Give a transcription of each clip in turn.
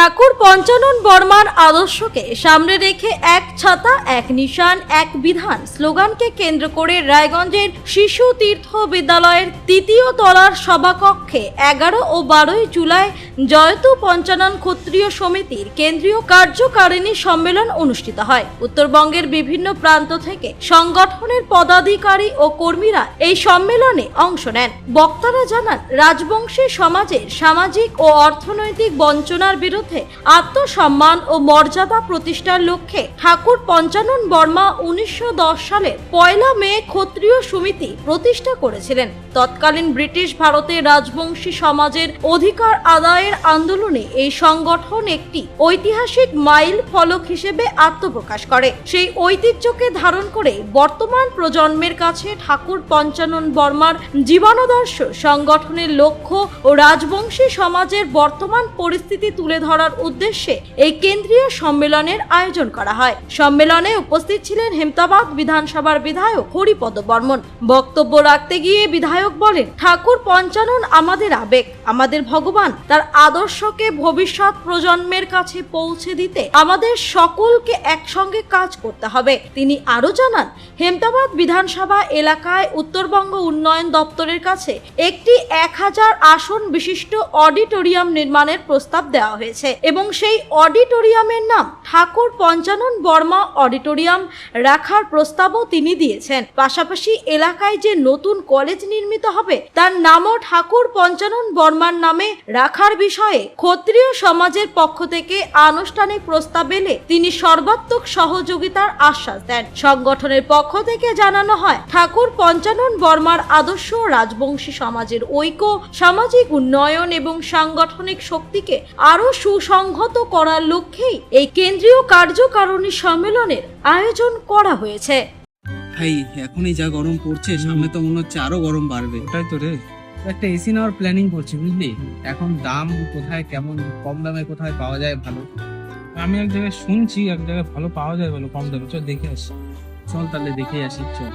ঠাকুর পঞ্চানন বর্মার আদর্শকে সামনে রেখে এক ছাতা এক নিশান এক বিধান স্লোগানকে কেন্দ্র করে রায়গঞ্জের শিশু তীর্থ বিদ্যালয়ের তৃতীয় তলার সভাকক্ষে 11 ও 12 জুলাই জয়তু পঞ্চানন ক্ষত্রিয় সমিতির কেন্দ্রীয় কার্যকারিণী সম্মেলন অনুষ্ঠিত হয়। উত্তরবঙ্গের বিভিন্ন প্রান্ত থেকে সংগঠনের পদাধিকারী ও কর্মীরা এই সম্মেলনে অংশ নেন। বক্তারা জানান, রাজবংশী সমাজের সামাজিক ও অর্থনৈতিক বঞ্চনার বিরুদ্ধে আত্মসম্মান ও মর্যাদা প্রতিষ্ঠার লক্ষ্যে ঠাকুর পঞ্চানন বর্মা 1910 সালের 1 মে ক্ষত্রিয় সমিতি প্রতিষ্ঠা করেছিলেন। তৎকালীন ব্রিটিশ ভারতের রাজবংশী সমাজের অধিকার আদায়ের আন্দোলনে এই সংগঠন একটি ঐতিহাসিক মাইল ফলক হিসেবে আত্মপ্রকাশ করে। সেই ঐতিহ্যকে ধারণ করে বর্তমান প্রজন্মের কাছে ঠাকুর পঞ্চানন বর্মার জীবনাদর্শ সংগঠনের লক্ষ্য ও রাজবংশী সমাজের বর্তমান পরিস্থিতি তুলে ধরার উদ্দেশ্যে এই কেন্দ্রীয় সম্মেলনের আয়োজন করা হয়। সম্মেলনে উপস্থিত ছিলেন হেমতাবাদ বিধানসভার বিধায়ক হরিপদ বর্মন। বক্তব্য রাখতে গিয়ে বিধায়ক বলেন, ঠাকুর পঞ্চানন আমাদের আবেগ, আমাদের ভগবান। তার আদর্শকে ভবিষ্যৎ প্রজন্মের কাছে পৌঁছে দিতে আমাদের সকলকে একসঙ্গে কাজ করতে হবে। তিনি আরো জানান, হেমতাবাদ বিধানসভা এলাকায় উত্তরবঙ্গ উন্নয়ন দপ্তরের কাছে একটি 1000 আসন বিশিষ্ট অডিটোরিয়াম নির্মাণের প্রস্তাব দেওয়া হয়েছে এবং সেই অডিটোরিয়ামের নাম ঠাকুর পঞ্চানন বর্মা অডিটোরিয়াম রাখার প্রস্তাবও তিনি দিয়েছেন। পাশাপাশি এলাকায় যে নতুন কলেজ নির্মিত হবে তার নামও ঠাকুর পঞ্চানন বর্মার নামে রাখার বিষয়ে ক্ষত্রিয় সমাজের পক্ষ থেকে আনুষ্ঠানিক প্রস্তাব এলে তিনি সর্বাত্মক সহযোগিতার আশ্বাস দেন। সংগঠনের পক্ষ থেকে জানানো হয়, ঠাকুর পঞ্চানন বর্মার আদর্শ রাজবংশী সমাজের ঐক্য, সামাজিক উন্নয়ন এবং সাংগঠনিক শক্তিকে আরো সুসংহত করার লক্ষ্যেই এই কেন্দ্রীয় কার্যকারিণী সম্মেলনের আয়োজন করা হয়েছে। ভাই এখনই যা গরম পড়ছে, সামনে তো মনে হচ্ছে আরো গরম বাড়বে। ওটাই তো রে, একটা এসি নেওয়ার প্ল্যানিং করছি, বুঝলি? এখন দাম কোথায় কেমন, কম দামে কোথায় পাওয়া যায় ভালো? আমি এক জায়গায় শুনছি এক জায়গায় ভালো পাওয়া যায়, ভালো কম দামে। চল দেখে আসি, চল তাহলে দেখে আসি, চল।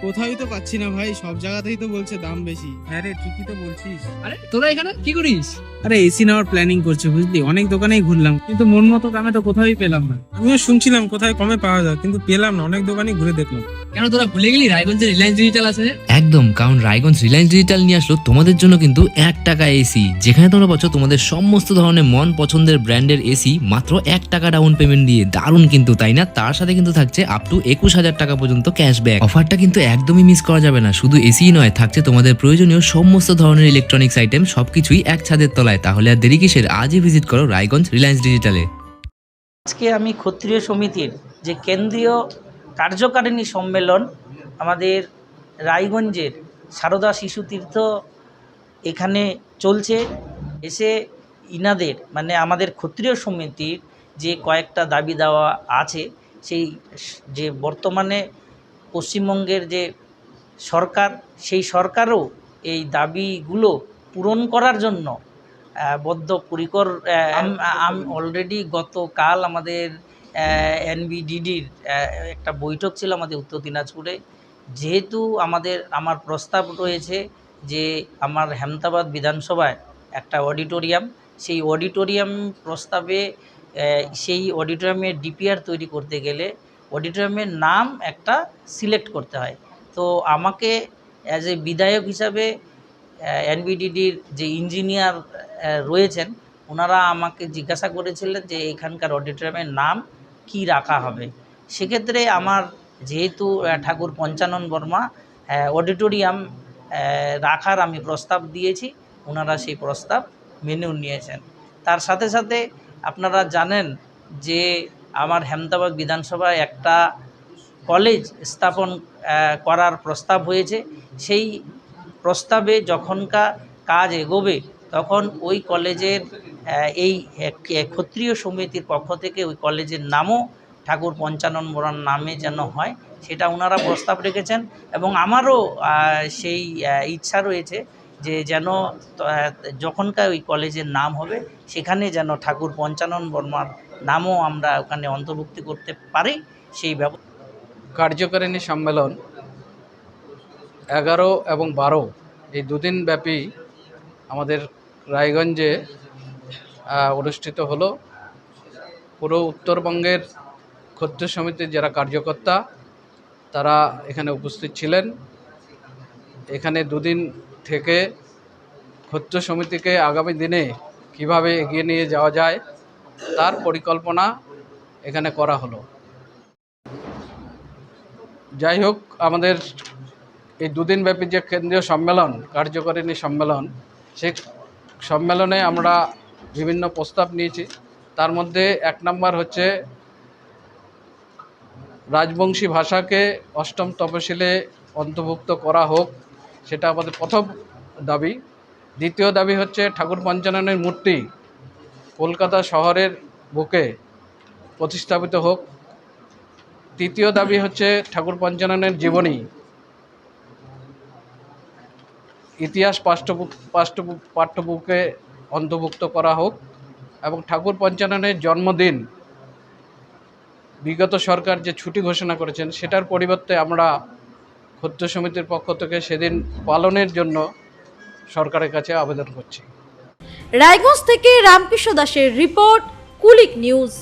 কোথাও তো পাচ্ছি না ভাই, সব জায়গাতেই তো বলছে দাম বেশি। হ্যাঁ রে, ঠিকই তো বলছিস। আরে তোরা এখানে কি করিস? আরে এসি নেওয়ার প্ল্যানিং করছে, বুঝলি? অনেক দোকানেই ঘুরলাম, কিন্তু মন মতো দামে তো কোথাও পেলাম না। আমিও শুনছিলাম কোথায় কমে পাওয়া যায়, কিন্তু পেলাম না। অনেক দোকানই ঘুরে দেখলাম। কেন তোরা ভুলে গেলি রায়গঞ্জে রিলায়েন্স ডিজিটাল আছে? একদম, কারণ রায়গঞ্জ রিলায়েন্স ডিজিটাল নিয়ে আসলো তোমাদের জন্য কিন্তু 1 টাকা এসি, যেখানে তোমরা পাচ্ছ তোমাদের সমস্ত ধরনের মন পছন্দের ব্র্যান্ডের এসি মাত্র 1 টাকা ডাউন পেমেন্ট দিয়ে। দারুণ কিন্তু, তাই না? তার সাথে কিন্তু থাকছে আপ টু 21,000 টাকা পর্যন্ত ক্যাশব্যাক। অফারটা কিন্তু একদমই মিস করা যাবে না। শুধু এসি নয়, থাকছে তোমাদের প্রয়োজনীয় সমস্ত ধরনের ইলেকট্রনিক্স আইটেম, সবকিছুই এক ছাদের তলায়। তাহলে আর দেরি কিসের? আজই ভিজিট করো রায়গঞ্জ রিলায়েন্স ডিজিটালে। আজকে আমি ক্ষত্রিয় সমিতির যে কেন্দ্রীয় কার্যকারিণী সম্মেলন আমাদের রায়গঞ্জের সারদা শিশু তীর্থ এখানে চলছে, এসে ইনাদের মানে আমাদের ক্ষত্রিয় সমিতির যে কয়েকটা দাবি দেওয়া আছে, সেই যে বর্তমানে পশ্চিমবঙ্গের যে সরকার, সেই সরকারও এই দাবিগুলো পূরণ করার জন্য বদ্ধপরিকর। অলরেডি গতকাল আমাদের এনবিডিডির একটা বৈঠক ছিল আমাদের উত্তর দিনাজপুরে। যেহেতু আমার প্রস্তাব রয়েছে যে আমার হেমতাবাদ বিধানসভায় একটা অডিটোরিয়াম, সেই অডিটোরিয়াম প্রস্তাবে সেই অডিটোরিয়ামের ডিপিআর তৈরি করতে গেলে অডিটোরিয়ামের নাম একটা সিলেক্ট করতে হয়। তো আমাকে অ্যাজ এ বিধায়ক হিসাবে এনবিডিডির যে ইঞ্জিনিয়ার রয়েছেন, ওনারা আমাকে জিজ্ঞাসা করেছিলেন যে এখানকার অডিটোরিয়ামের নাম কি রাখা হবে। সেক্ষেত্রে আমার যেহেতু ঠাকুর পঞ্চানন বর্মা অডিটোরিয়াম রাখার আমি প্রস্তাব দিয়েছি, ওনারা সেই প্রস্তাব মেনেও নিয়েছেন। তার সাথে সাথে আপনারা জানেন যে আমার হেমতাবাদ বিধানসভায় একটা কলেজ স্থাপন করার প্রস্তাব হয়েছে। সেই প্রস্তাবে যখনকার কাজ এগোবে তখন ওই কলেজের এই ক্ষত্রিয় সমিতির পক্ষ থেকে ওই কলেজের নামও ঠাকুর পঞ্চানন বর্মার নামে যেন হয়, সেটা ওনারা প্রস্তাব রেখেছেন। এবং আমারও সেই ইচ্ছা রয়েছে যে যেন যখনকার ওই কলেজের নাম হবে সেখানে যেন ঠাকুর পঞ্চানন বর্মার নামও আমরা ওখানে অন্তর্ভুক্তি করতে পারি, সেই ব্যবস্থা। কার্যকারিণী সম্মেলন 11 এবং 12 এই দুদিন ব্যাপী আমাদের রায়গঞ্জে অনুষ্ঠিত হলো। পুরো উত্তরবঙ্গের ক্ষত্রিয় সমিতির যারা কার্যকর্তা তারা এখানে উপস্থিত ছিলেন। এখানে দুদিন থেকে ক্ষত্রিয় সমিতিকে আগামী দিনে কিভাবে এগিয়ে নিয়ে যাওয়া যায় তার পরিকল্পনা এখানে করা হলো। যাই হোক, আমাদের এই দুদিনব্যাপী যে কেন্দ্রীয় সম্মেলন, কার্যকারিণী সম্মেলন, সেই সম্মেলনে আমরা বিভিন্ন প্রস্তাব নিয়েছি। তার মধ্যে 1 নম্বর হচ্ছে রাজবংশী ভাষাকে 8ম তফসিলে অন্তর্ভুক্ত করা হোক, সেটা আমাদের প্রথম দাবি। দ্বিতীয় দাবি হচ্ছে ঠাকুর পঞ্চাননের মূর্তি কলকাতা শহরের বুকে প্রতিস্থাপিত হোক। তৃতীয় দাবি হচ্ছে ঠাকুর পঞ্চাননের জীবনী ইতিহাস পাঠ্যবুকে অন্তর্ভুক্ত করা হোক এবং ঠাকুর পঞ্চাননের জন্মদিন বিগত সরকার যে ছুটি ঘোষণা করেছেন সেটার পরিবর্তে আমরা ক্ষত্রিয় সমিতির পক্ষ থেকে সেদিন পালনের জন্য সরকারের কাছে আবেদন করছি। রায়গঞ্জ থেকে রামকৃষ্ণ দাসের রিপোর্ট, কুলিক নিউজ।